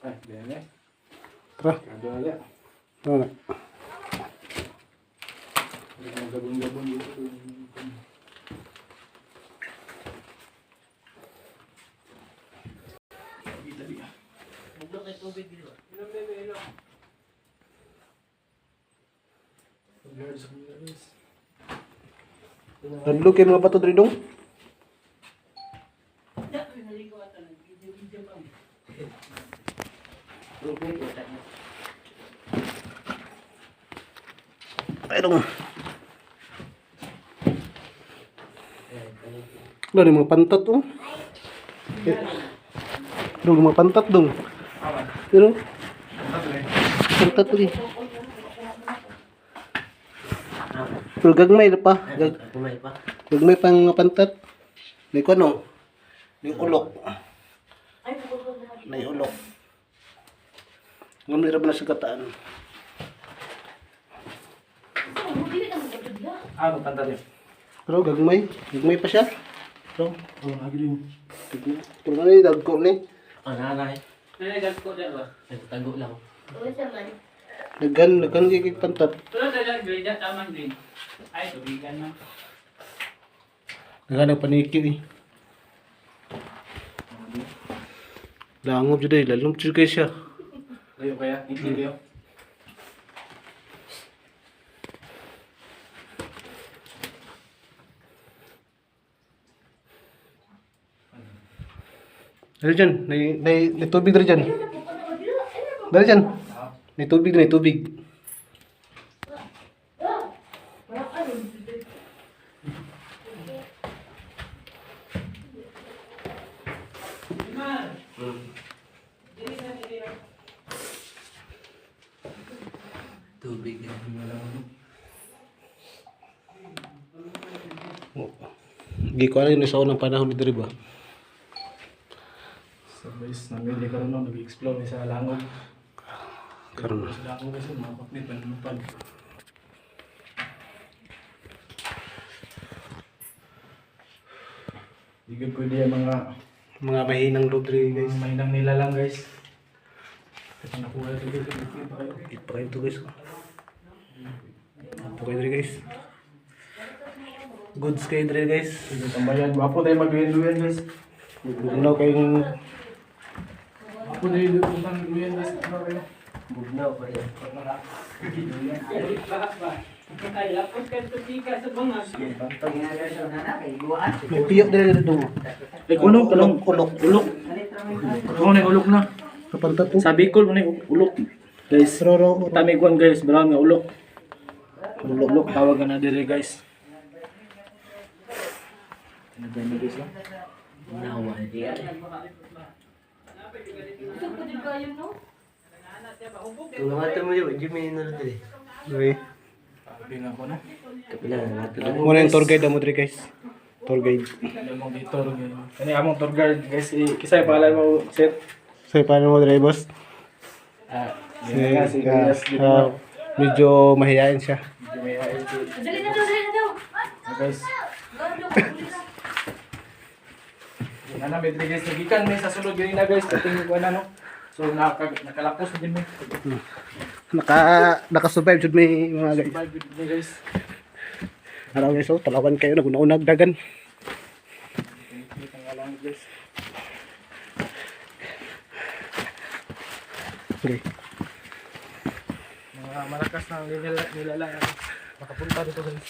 Ay, dali. Tara. Kadali. Tara. Gabon-gabon dito. Tabi. Buglo kay tubig dito. Ilong bebe, ilong. Pag-guard sa mga guys. Tadlo kayo mga bato diri dong. Ay dong. Wala ni mga pantat oh. Dong mga pantat dong. Pero pantat lagi. Pero gagmay na pa. Kumay pa. Gagmay pang mga pantat. May kuno. May ulok. May ulok. Ngamira ba na sa kataan? Ah, magkanta din. Pero gagmay. Gagmay pa siya. Pero, Oh, lagi din. pero na ni dagko ni. Ang nanay. Nanagal ko dyan ba? Nagtago lang. Dagan kay pantat. Tulad na dyan, grade yan, tamang grade. Ay, tubigan man. Dagan ang paniki eh. Langob jud ay lalom jud kay siya. Layo kaya? Hindi kayo? Dari dyan, may tubig dari dyan. Dari dyan. May tubig. Tubig. Gi ko ano yun sa unang panahon dito ba? So guys, namili ka rin nag-explore sa langog. Karon Sa langog kasi mga paknit, panunupad. Di ka pwede yung mga mahinang loob diri guys. mahinang nila lang guys. Kasi nakuha ito guys, pa kayo. Ito kayo to guys. Ito kayo diri guys. Goods kayo diri guys. Sige, tambayan. Wapo tayo mag-duyan guys. Bugnaw kayong Wapo tayo mag-duyan guys. Ano kayo? Bugnaw pa rin. Ay, lapos ka ito tika sa bangag. may piyok diri dito. Eh, ulok, ulok. Ulok. Ano na ulok na? Kapantat to. Sa Bicol, ano yung ulok? Guys, Roro. tamiguan guys, marami nga ulok. Ulok, tawagan na dire guys. Nagano guys lang. Nawa. Tulungan ito mo yun. Jimmy na rin. Okay. Sabi nga ko na. Kapilang natin. Muna yung tour guide mo diri guys. Tour guide. Among dito. Kani among tour guide guys. Kisay pala mo, sir. So paano mo diri boss? Ah, Si, yan nga, si Elias. medyo mahihain siya. Dali na daw. Guys. Yan na, medyo guys. Nagikan may sa sulod yun na guys. Kating ko na no. So nakalapos din mo. Naka-survive jud may mga guys. Survive din guys. Araw guys, so talawan kayo naguna-unag dagan. Kita nga lang guys. Okay. Mga malakas na nilala makapunta dito guys.